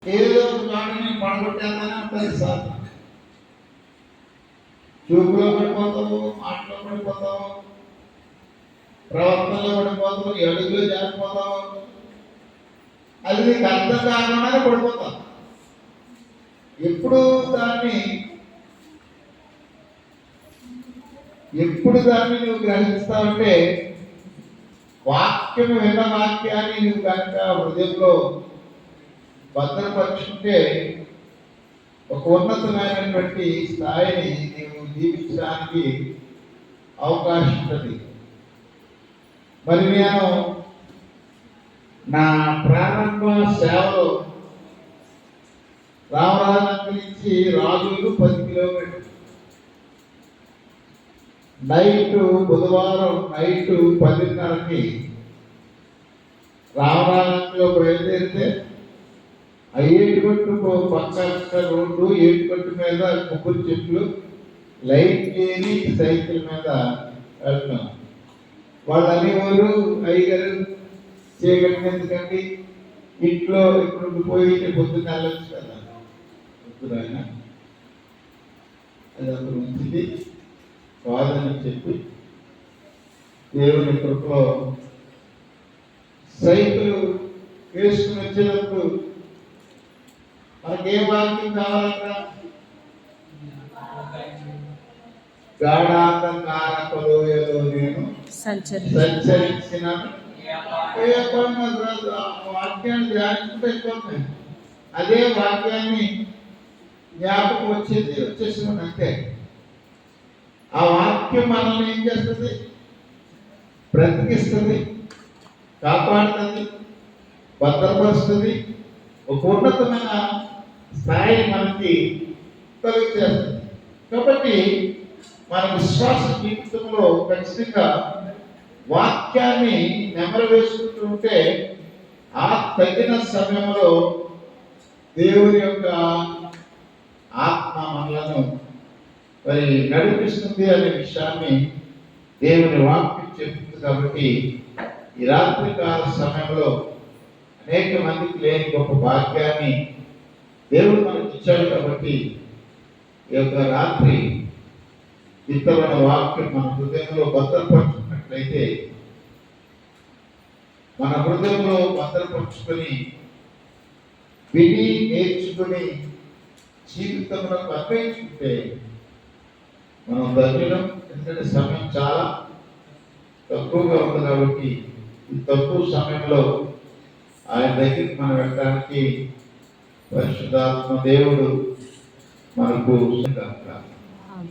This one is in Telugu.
ఏదో ఒక చోటని పడగొట్టేద్దానే ఉంటుంది సార్. చూపులో పడిపోతావు, మాటలో పడిపోతావు, ప్రవర్తనలో పడిపోతావు, అడుగులో జారిపోతావు. అది నీకు అర్థం కాకుండానే పడిపోతావు. ఎప్పుడు దాన్ని నువ్వు గ్రహిస్తావంటే వాక్యం విన్న వాక్యాన్ని నువ్వు కనుక హృదయంలో భద్రపరుచుకుంటే ఒక ఉన్నతమైనటువంటి స్థాయిని నీవు జీవించడానికి అవకాశం ఉంటుంది. మరి నేను నా ప్రారంభ సేవలో రామరాజు నుంచి రాజులు 10 కిలోమీటర్లు, బుధవారం నైట్ 10:30కి రామరాజంలో బయలుదేరితే ఆ ఏటుగట్టు పక్క రోడ్డు, ఏటుగట్టు మీద కొబ్బరి చెట్లు, లైట్ లేని సైకిల్ మీద వెళ్తున్నాం. వాళ్ళు అనేవారు, అయ్యగారు చేయగలిగిన ఎందుకండి, ఇంట్లో ఇప్పుడు పోయి పొద్దున్న వెళ్ళచ్చు కదా. ఇప్పుడు ఆయన అది అప్పుడు మంచిది కాదని చెప్పి దేవుని కృపలో సైకిల్ వేసుకుని వచ్చినప్పుడు మనకే వాక్యం కావాలన్నా గాఢాంధకారములో నేను సంచరించిన వాక్యాన్ని ధ్యానించుకుంటే అయిపోతుంది. అదే వాక్యాన్ని జ్ఞాపకం వచ్చేసినాం అంతే. ఆ వాక్యం మనల్ని ఏం చేస్తుంది? బ్రతికిస్తుంది, కాపాడుతుంది, భద్రపరుస్తుంది, ఒక ఉన్నతమైన స్థాయి మనకి కలిగేస్తుంది. కాబట్టి మన విశ్వాస జీవితంలో ఖచ్చితంగా వాక్యాన్ని నెమరు వేసుకుంటూ ఉంటే ఆ తగిన సమయంలో దేవుని యొక్క ఆత్మ మనలను మరి నడిపిస్తుంది అనే విషయాన్ని దేవుని వాక్యం చెప్తుంది. కాబట్టి ఈ రాత్రికాల సమయంలో అనేక మందికి లేని గొప్ప భాగ్యాన్ని దేవుడు మనకి ఇచ్చాడు. కాబట్టి ఈ యొక్క రాత్రి విత్తమైన వాక్యం మన హృదయంలో భద్రపరుచుకున్నట్లయితే, మన హృదయంలో భద్రపరుచుకొని విని నేర్చుకుని జీవితంలో అన్వయించుకుంటే మనం ధన్యులం. ఎందుకంటే సమయం చాలా తక్కువగా ఉంది. కాబట్టి ఈ తక్కువ సమయంలో ఆయన దగ్గరికి మనం వెళ్ళడానికి పరిశుద్ధాత్మ దేవుడు మనకు